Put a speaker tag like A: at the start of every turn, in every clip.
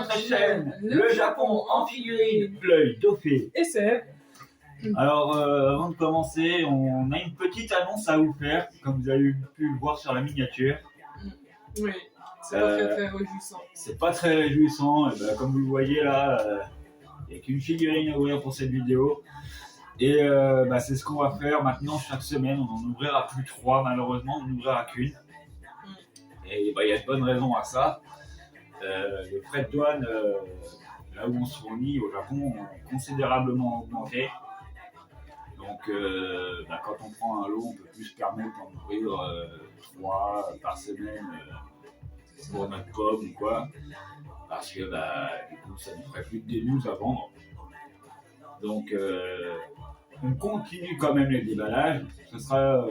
A: notre chaîne, le Japon en figurine, l'œil dauphin.
B: Et c'est...
A: Alors, avant de commencer, on a une petite annonce à vous faire, comme vous avez pu le voir sur la miniature.
B: Oui, c'est pas très réjouissant.
A: C'est pas très réjouissant, et ben, comme vous le voyez là, il n'y a qu'une figurine à ouvrir pour cette vidéo. Et c'est ce qu'on va faire maintenant chaque semaine. On n'en ouvrira plus 3, malheureusement, on n'ouvrira qu'une. Et il y a de bonnes raisons à ça. Les frais de douane, là où on se fournit au Japon, ont considérablement augmenté. Donc, quand on prend un lot, on peut plus se permettre d'en ouvrir 3 par semaine pour notre pomme ou quoi. Parce que du coup, ça ne ferait plus de news à vendre. Donc, on continue quand même les déballages. Ce sera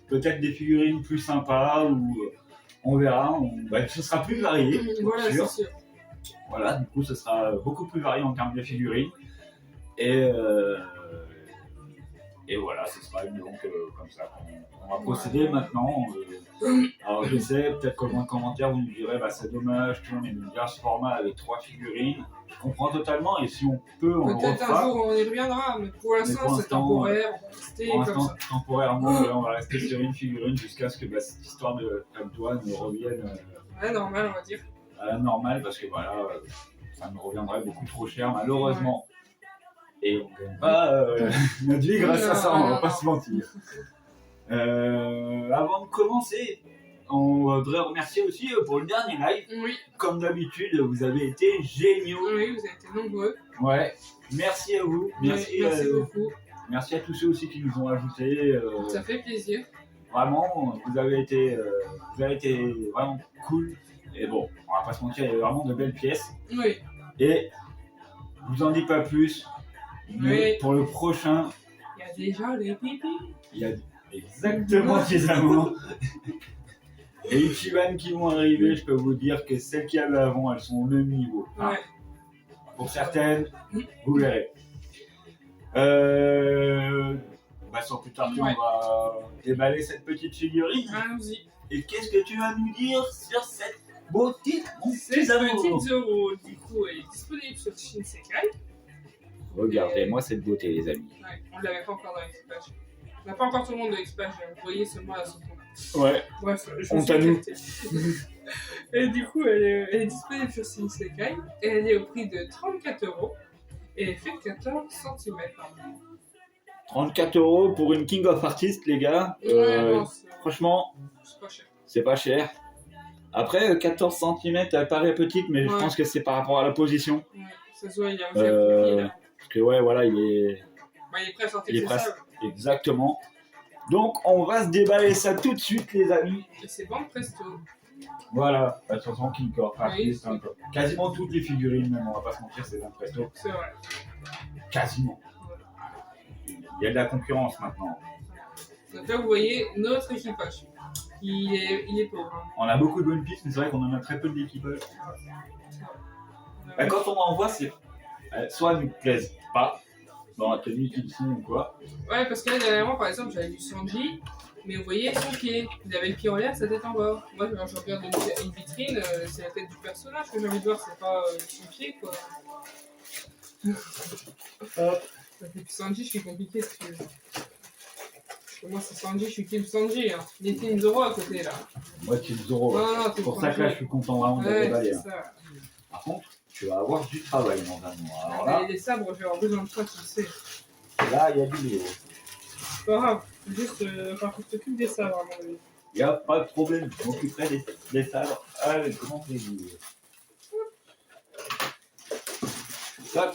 A: peut-être des figurines plus sympas ou on verra. Ce sera plus varié,
B: voilà,
A: sûr.
B: c'est sûr.
A: Voilà, du coup, ce sera beaucoup plus varié en termes de figurines. Et voilà, ce sera donc comme ça qu'on va procéder maintenant. Alors je sais, peut-être qu'au moins de commentaires, vous nous direz c'est dommage, on est dans ce format avec 3 figurines. Je comprends totalement et si on peut, on le refera.
B: Peut-être un jour on y reviendra, mais pour l'instant c'est temporaire, on va rester
A: pour
B: comme ça.
A: Temporairement, on va rester sur une figurine jusqu'à ce que cette histoire de frais de douane revienne
B: normal, on va dire.
A: À la normale, parce que ça nous reviendrait beaucoup trop cher malheureusement. Et on ne gagne pas notre vie grâce à ça, on va pas se mentir. Avant de commencer, on voudrait remercier aussi pour le dernier live.
B: Oui.
A: Comme d'habitude, vous avez été géniaux.
B: Oui, vous avez été nombreux.
A: Ouais, merci à vous.
B: Merci beaucoup.
A: Merci à tous ceux aussi qui nous ont ajoutés.
B: Ça fait plaisir.
A: Vraiment, vous avez été vraiment cool. Et bon, on va pas se mentir, il y a vraiment de belles pièces.
B: Oui.
A: Et je vous en dis pas plus. Mais pour le prochain,
B: il y a déjà les pipis.
A: Il y a exactement ces amours. Et les Ichiban qui vont arriver, je peux vous dire que celles qu'il y avait avant, elles sont au même niveau.
B: Ouais.
A: Pour certaines, vous verrez. Sans plus tarder, on va déballer cette petite figurine.
B: Allons-y.
A: Et qu'est-ce que tu vas nous dire sur cette beauté, mon
B: Cette
A: petit amour?
B: petite Zoro, du coup, elle est disponible sur Shinsekai.
A: Regardez-moi cette beauté, les amis.
B: Ouais, on ne l'avait pas encore dans l'expage. On n'a pas encore tout le monde de l'expage, vous voyez seulement à son tour.
A: Ouais.
B: Bref,
A: on t'a nous.
B: Et du coup, elle est disponible sur Shinsekai. Et elle est au prix de 34 €. Et elle fait 14 cm.
A: 34 € pour une King of Artists, les gars. Franchement,
B: c'est pas cher.
A: C'est pas cher. Après, 14 cm, elle paraît petite, mais je pense que c'est par rapport à la position.
B: Ouais, ça se voit, il y a un fier là.
A: Parce que il est
B: prêt à sortir ses sables.
A: Exactement. Donc, on va se déballer ça tout de suite, les amis.
B: Et c'est bon, presto.
A: Voilà, de toute façon, King of Artists,
B: oui.
A: Quasiment toutes les figurines, même, on va pas se mentir, c'est bon, presto.
B: C'est vrai.
A: Quasiment. Il y a de la concurrence maintenant.
B: Donc là, vous voyez notre équipage. Il est pauvre. Hein.
A: On a beaucoup de bonnes pistes, mais c'est vrai qu'on en a très peu d'équipage. Quand on en voit, c'est soit elles nous plaisent pas dans la tenue qu'ils sont ou quoi.
B: Ouais, parce que là, dernièrement, par exemple, j'avais vu Sanji, mais vous voyez son pied. Il avait le pied en l'air, sa tête en bas. Moi, quand je regarde une vitrine, c'est la tête du personnage que j'ai envie de voir, c'est pas son pied, quoi. Depuis Sanji, je suis compliqué. Moi, c'est Sanji, je suis Team Sanji. Hein. Les Team Zoro à côté, là.
A: Moi, Team Zoro.
B: Non,
A: c'est pour ça que là, je suis content vraiment de déballer.
B: Ça.
A: Par contre, tu vas avoir du travail dans un mois. Alors là,
B: les sabres, je vais avoir besoin de toi, tu le sais.
A: Là, il y a du léo.
B: C'est pas grave. Juste, par contre, je t'occupe des sabres, à mon avis.
A: Il n'y a pas de problème. Je m'occuperai des sabres avec grand plaisir. Tac.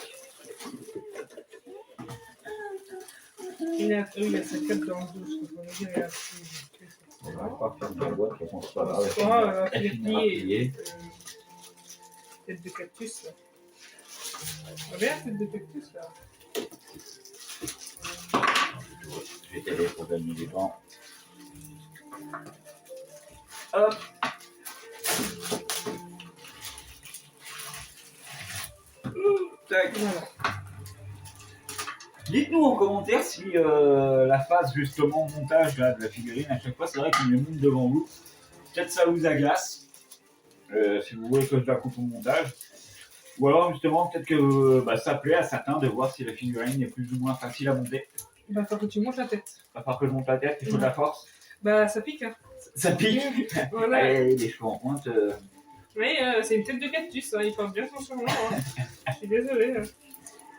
B: Il a sa cape dans le dos, je crois qu'on dire, il a
A: on va pas faire de boîte, je pense pas.
B: Il est plié. Tête de cactus, là. Regarde, tête de cactus, là.
A: Je vais t'aider pour gagner des temps. Hop. Tac.
B: Voilà.
A: Dites-nous en commentaire si la phase justement montage là, de la figurine, à chaque fois c'est vrai qu'il me monte devant vous. Peut-être ça vous agace. si vous voulez que je la coupe au montage. Ou alors justement peut-être que ça plaît à certains de voir si la figurine est plus ou moins facile à monter.
B: Il va falloir que tu montes la tête.
A: Il va falloir que je monte la tête, il faut de la force.
B: Bah ça pique hein.
A: Ça pique.
B: Voilà.
A: Allez, les cheveux en pointe.
B: Mais c'est une tête de cactus, hein. Il porte bien son surnom. Hein. Je suis désolée. Hein.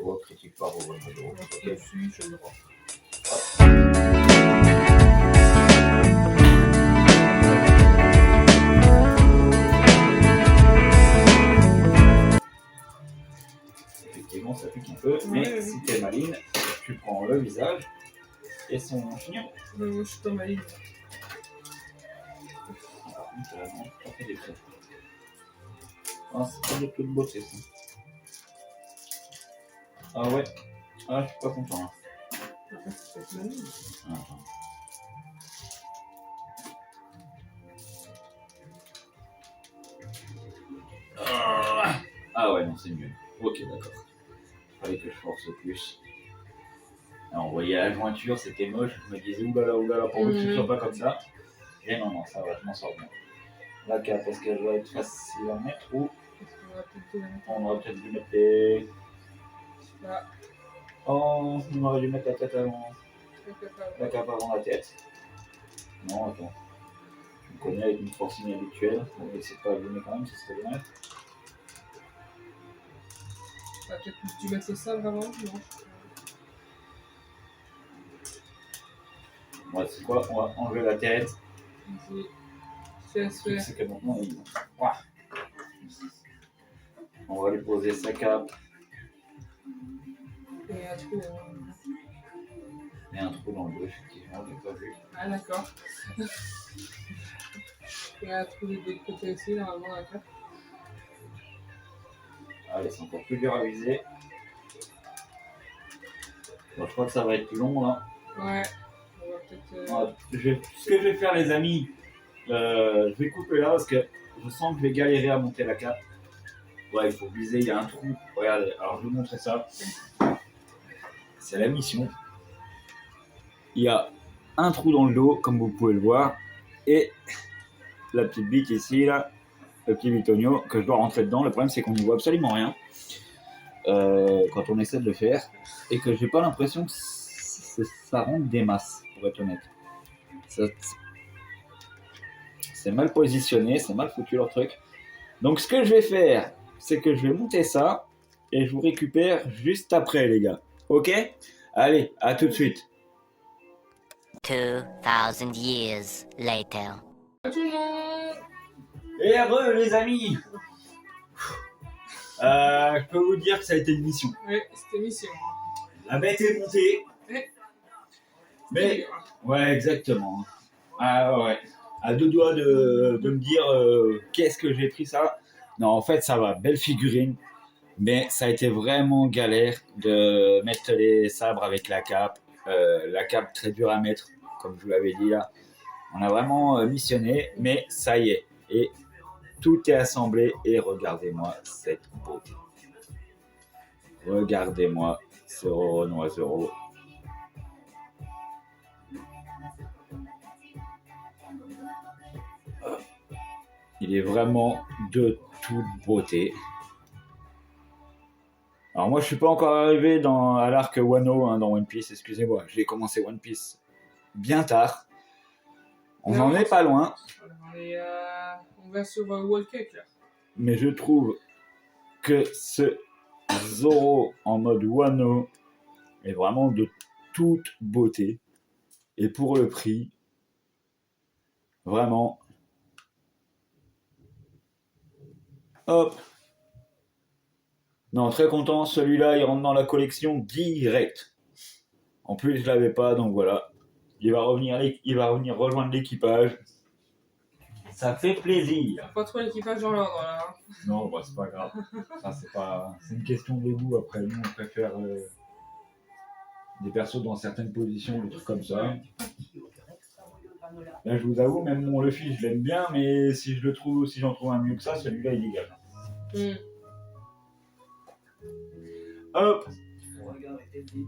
A: Oh, critique pas, oh,
B: Je suis le droit.
A: Effectivement, ça pique un peu, mais si t'es maline, tu prends le visage et son chignon.
B: Moi, je suis pas maline.
A: Par contre, non, ça fait des traits. Ah, c'est pas des trucs de beauté, ça. Ah ouais, ah, je suis pas content là.
B: Après, c'est peut-être maline.
A: Attends. Ah ouais, non, c'est mieux. Ok, d'accord. Fallait que je force plus. Alors, on voyait la jointure, c'était moche. Je me disais, oulala, pour que tu ne sois pas comme ça. Et non, ça va, je m'en sors bien. La cape, est-ce qu'elle doit être facile à mettre ou on aurait peut-être dû mettre les.
B: Là.
A: Oh, on aurait dû mettre la tête avant. La cape avant la tête. Non, attends. Je me connais avec une force inhabituelle. On va essayer de pas abîmer quand même, ça serait dommage.
B: Ça va peut-être dû mettre ça vraiment, non?
A: Ouais, c'est quoi? On va enlever la tête.
B: C'est
A: que maintenant, il... On va lui poser sa cape.
B: Et un trou.
A: Il y a un trou dans le dos, effectivement, je l'ai pas vu.
B: Ah, d'accord. Il y a un trou de l'autre côté aussi, normalement, dans la cape.
A: Allez, c'est encore plus dur à viser. Bon, je crois que ça va être plus long là.
B: Ouais. On va peut-être.
A: Ce que je vais faire, les amis, je vais couper là parce que je sens que je vais galérer à monter la cape. Ouais, il faut viser, il y a un trou. Regardez, alors je vais vous montrer ça. C'est la mission. Il y a un trou dans le dos, comme vous pouvez le voir, et la petite bite ici, là, le petit bitonio que je dois rentrer dedans. Le problème, c'est qu'on n'y voit absolument rien quand on essaie de le faire, et que j'ai pas l'impression que ça rentre des masses, pour être honnête. C'est mal positionné, c'est mal foutu leur truc. Donc ce que je vais faire, c'est que je vais monter ça, et je vous récupère juste après, les gars. Ok? Allez, à tout de suite.
C: 2000 years later.
B: Tout le monde.
A: Et heureux, les amis. Je peux vous dire que ça a été une mission.
B: Ouais, c'était mission.
A: La bête est montée.
B: Ouais.
A: Mais, ouais, exactement. Ah ouais. À deux doigts de me dire qu'est-ce que j'ai pris ça. Non, en fait, ça va. Belle figurine. Mais ça a été vraiment galère de mettre les sabres avec la cape. La cape très dure à mettre, comme je vous l'avais dit là. On a vraiment missionné, mais ça y est. Et tout est assemblé et regardez-moi cette beauté. Regardez-moi ce Renoir Zoro. Il est vraiment de toute beauté. Alors moi je suis pas encore arrivé à l'arc Wano dans One Piece, excusez-moi, j'ai commencé One Piece bien tard. On n'en est pas loin.
B: On va sur World Cake là.
A: Mais je trouve que ce Zoro en mode Wano est vraiment de toute beauté. Et pour le prix, vraiment. Hop. Non, très content. Celui-là, il rentre dans la collection direct. En plus, je l'avais pas, donc voilà. Il va revenir rejoindre l'équipage. Ça fait plaisir.
B: Pas trop l'équipage dans l'ordre là.
A: Non, bah, c'est pas grave. Ça, c'est une question de goût. Après, nous, on préfère des persos dans certaines positions, des trucs comme ça. Là, je vous avoue, même mon Luffy, je l'aime bien, mais si j'en trouve un mieux que ça, celui-là, il est égal. Hop.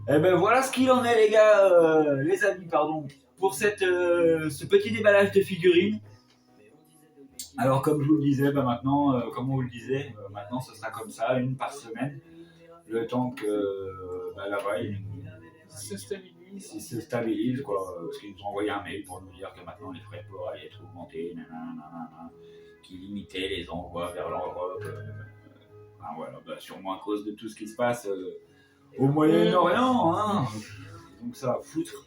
A: Et ben voilà ce qu'il en est, les gars, les amis, pardon, pour ce petit déballage de figurines. Alors comme je vous le disais, maintenant, comme on vous le disait, maintenant ce sera comme ça, une par semaine, le temps que là-bas il
B: Se stabilise.
A: se stabilise, quoi, parce qu'ils nous ont envoyé un mail pour nous dire que maintenant les frais de port allaient être augmentés, qui limitaient les envois vers l'Europe. Enfin, voilà, sûrement à cause de tout ce qui se passe au Moyen-Orient, hein. Donc ça va foutre.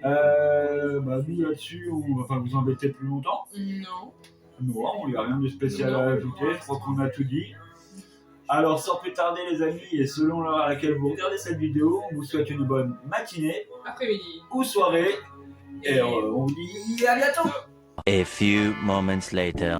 A: Nous là-dessus, on va pas vous embêter plus longtemps.
B: Non.
A: Non, il n'y a rien de spécial à ajouter, je crois qu'on a tout dit. Alors sans plus tarder les amis, et selon l'heure à laquelle vous regardez cette vidéo, on vous souhaite une bonne matinée
B: Après-midi.
A: ou soirée, et on vous dit à bientôt.
C: A few moments later.